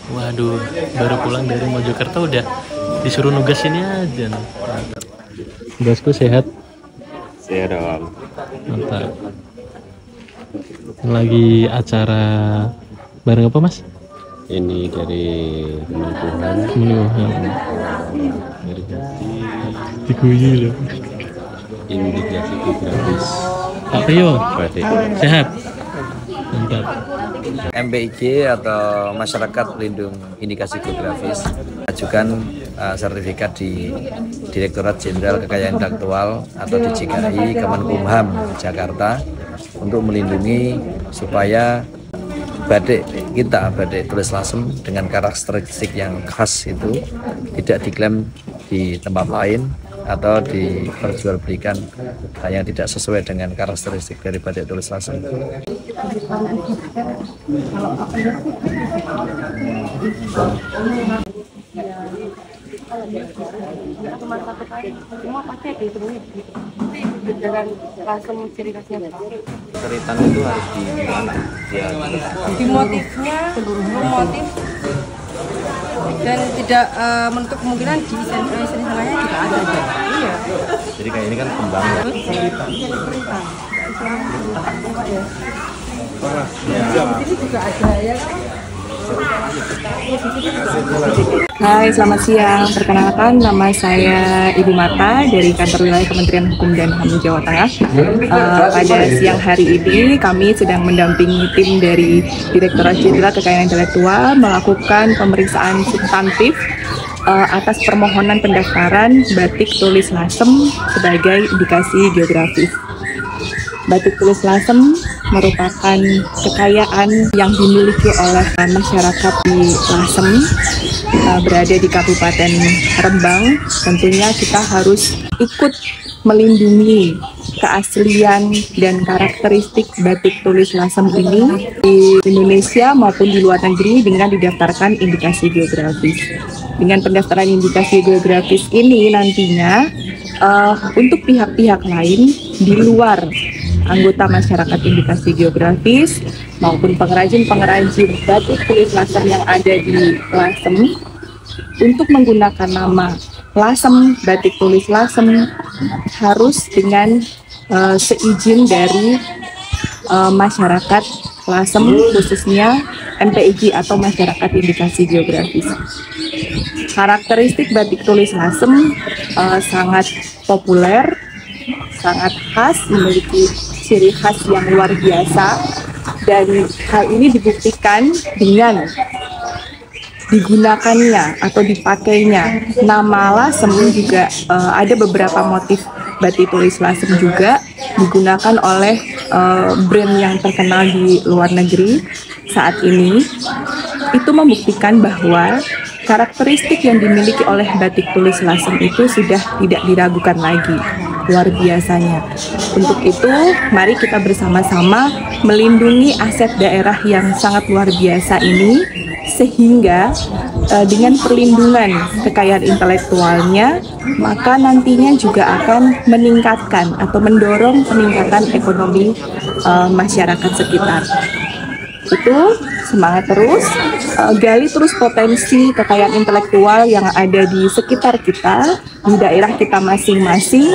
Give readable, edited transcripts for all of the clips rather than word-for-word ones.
Waduh, baru pulang dari Mojokerto udah disuruh nugas ini aja. Bosku sehat? Sehat dong. Mantap. Lagi acara bareng apa mas? Ini dari Kemenkumham. Dari Diguyi loh. Indikasi Geografis. Pak Rio, sehat? Mantap. MPIG atau Masyarakat Pelindung Indikasi Geografis ajukan sertifikat di Direktorat Jenderal Kekayaan Intelektual atau DJKI Kemenkumham Jakarta untuk melindungi supaya batik kita, batik tulis lasem dengan karakteristik yang khas itu tidak diklaim di tempat lain atau diperjualbelikan yang tidak sesuai dengan karakteristik dari batik tulis lasem. Seritan itu harus di mana? Di motifnya, seluruh motif, dan tidak menutup kemungkinan di seni tengahnya juga ada. Iya. Jadi kayak ini kan kembang ya. Di sini juga ada ya. Hai, selamat siang. Perkenalkan, nama saya Ibu Mata dari Kantor Wilayah Kementerian Hukum dan HAM Jawa Tengah. Pada siang hari ini, kami sedang mendampingi tim dari Direktorat Jenderal Kekayaan Intelektual melakukan pemeriksaan substantif atas permohonan pendaftaran batik tulis lasem sebagai indikasi geografis. Batik tulis lasem merupakan kekayaan yang dimiliki oleh masyarakat di Lasem, berada di Kabupaten Rembang. Tentunya kita harus ikut melindungi keaslian dan karakteristik batik tulis lasem ini di Indonesia maupun di luar negeri dengan didaftarkan indikasi geografis. Dengan pendaftaran indikasi geografis ini nantinya untuk pihak-pihak lain di luar anggota masyarakat indikasi geografis maupun pengrajin-pengrajin batik tulis lasem yang ada di Lasem untuk menggunakan nama lasem, batik tulis lasem harus dengan seizin dari masyarakat Lasem, khususnya MPIG atau masyarakat indikasi geografis. Karakteristik batik tulis lasem sangat populer, sangat khas, memiliki ciri khas yang luar biasa, dan hal ini dibuktikan dengan digunakannya atau dipakainya nama lasem. Juga ada beberapa motif batik tulis lasem juga digunakan oleh brand yang terkenal di luar negeri saat ini. Itu membuktikan bahwa karakteristik yang dimiliki oleh batik tulis lasem itu sudah tidak diragukan lagi. Luar biasanya. Untuk itu, mari kita bersama-sama melindungi aset daerah yang sangat luar biasa ini, sehingga dengan perlindungan kekayaan intelektualnya, maka nantinya juga akan meningkatkan atau mendorong peningkatan ekonomi masyarakat sekitar. Itu semangat terus, gali terus potensi kekayaan intelektual yang ada di sekitar kita, di daerah kita masing-masing,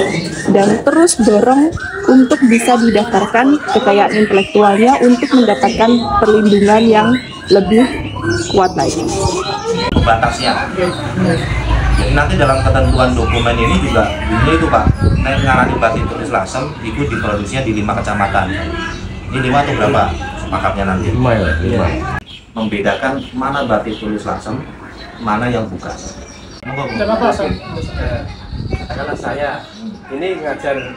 dan terus dorong untuk bisa didaftarkan kekayaan intelektualnya untuk mendapatkan perlindungan yang lebih kuat lagi. Batasnya. Jadi nanti dalam ketentuan dokumen ini juga ini itu Pak, ngarani batik tulis lasem itu diproduksinya di 5 kecamatan. Ini 5 atau berapa? Pakatnya nanti 5 ya, 5. Membedakan mana batik tulis lasem, mana yang bukan. Kenapa katakanlah saya ini ngajar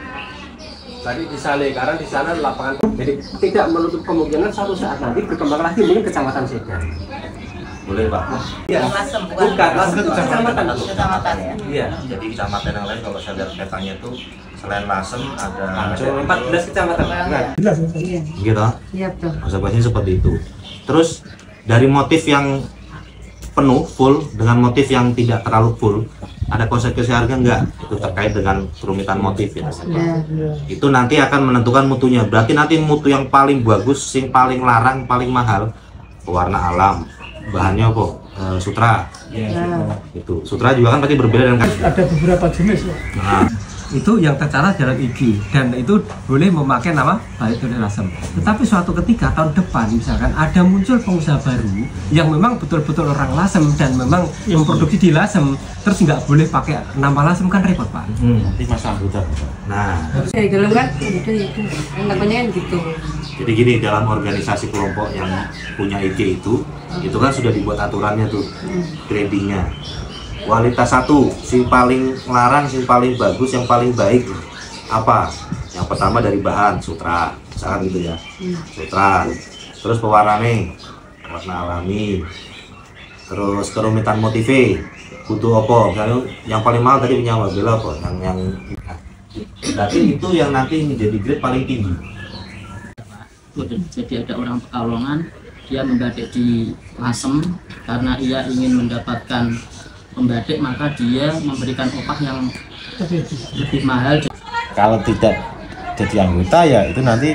tadi di Sale, karena di sana lapangan, jadi tidak menutup kemungkinan suatu saat nanti berkembang lagi mungkin kecamatan Sedan. Boleh Pak? Ya, bukan kecamatan ya? Iya. Jadi kecamatan yang lain kalau saya lihat petanya itu selain Lasem ada 14 kecamatan. Jelas gitu? Iya betul. Observasinya seperti itu. Terus dari motif yang penuh full dengan motif yang tidak terlalu full, ada konsekuensi harga enggak? Itu terkait dengan kerumitan motif ya. Itu nanti akan menentukan mutunya. Berarti nanti mutu yang paling bagus, yang paling larang, paling mahal, warna alam, bahannya apa? Sutra. Itu sutra juga kan pasti berbeda dengan ada beberapa jenis loh. Nah, itu yang tercara dalam IG dan itu boleh memakai nama Baitul Lasem. Tetapi suatu ketika tahun depan misalkan ada muncul pengusaha baru yang memang betul-betul orang Lasem dan memang memproduksi di Lasem, terus nggak boleh pakai nama Lasem kan repot Pak. nanti masa anggota. Nah, Ya dalam kan itu yang takutnya kan gitu. jadi gini, dalam organisasi kelompok yang punya IG itu kan sudah dibuat aturannya tuh, gradingnya. Kualitas 1, yang paling larang, yang paling bagus, yang paling baik apa? Yang pertama dari bahan sutra, misalkan gitu ya, sutra. Terus pewarnanya, warna alami. Terus kerumitan motifnya, butuh apa? Misalnya yang paling mahal tadi punya Mbak Bella apa? Yang berarti itu yang nanti menjadi grade paling tinggi. Jadi ada orang Pekalongan, dia membatik di Lasem karena ia ingin mendapatkan pembatik, maka dia memberikan upah yang lebih mahal. Kalau tidak jadi anggota ya itu nanti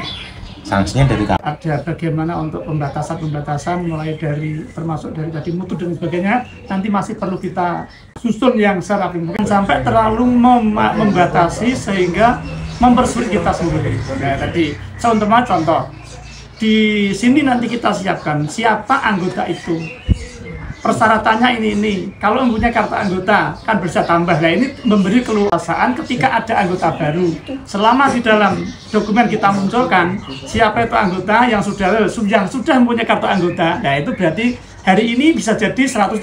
sanksinya dari kami. Ada bagaimana untuk pembatasan mulai dari termasuk dari tadi mutu dan sebagainya, nanti masih perlu kita susun yang serapi mungkin sampai terlalu membatasi sehingga mempersulit kita sendiri. Nah, tadi contoh di sini nanti kita siapkan siapa anggota itu. Persyaratannya ini. Kalau mempunyai kartu anggota kan bisa tambah. Nah ini memberi keluasaan ketika ada anggota baru. Selama di dalam dokumen kita munculkan siapa itu anggota yang sudah mempunyai kartu anggota. Nah itu berarti hari ini bisa jadi 130.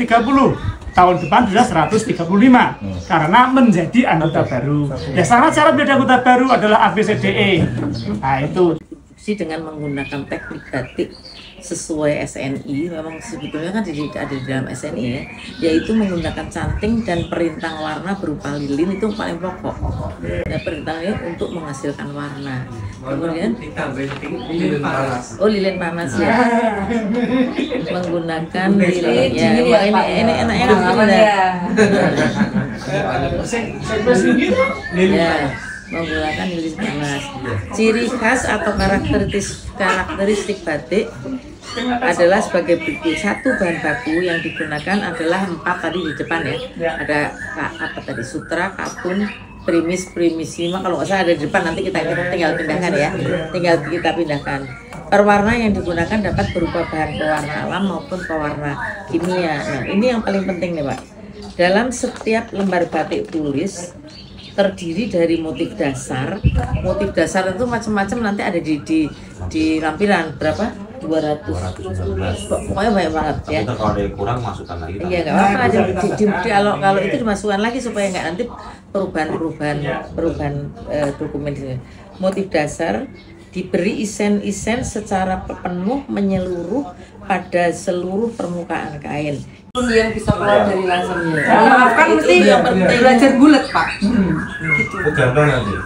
Tahun depan sudah 135 karena menjadi anggota baru. Ya syarat-syarat menjadi anggota baru adalah ABCDE. Nah itu. Dengan menggunakan teknik batik sesuai SNI, memang sebetulnya kan ada di dalam SNI ya, yaitu menggunakan canting dan perintang warna berupa lilin, itu paling pokok. Nah, perintangnya untuk menghasilkan warna. Kemudian lilin panas ya, menggunakan lilin ya. Ini enaknya kan ya, menggunakan lilin panas. Ciri khas atau karakteristik batik adalah sebagai berikut. Satu, bahan baku yang digunakan adalah 4 tadi di depan ya. Ada sutra, katun, primis 5. Kalau nggak salah ada di depan, nanti kita tinggal pindahkan ya. Tinggal kita pindahkan. Perwarna yang digunakan dapat berupa bahan pewarna alam maupun pewarna kimia. Nah, ini yang paling penting nih Pak. Dalam setiap lembar batik tulis terdiri dari motif dasar. Motif dasar itu macam-macam, nanti ada di lampiran berapa? 219. Pokoknya banyak banget ya. Tapi kalau ada yang kurang masukkan lagi. Iya nggak apa-apa. Kalau itu dimasukkan lagi supaya nggak nanti perubahan dokumen. Motif dasar diberi isen-isen secara penuh menyeluruh pada seluruh permukaan kain. Yang bisa keluar dari lasernya. Maaf kan mesti yang penting belajar bulat Pak. Gitu. Gambar nanti.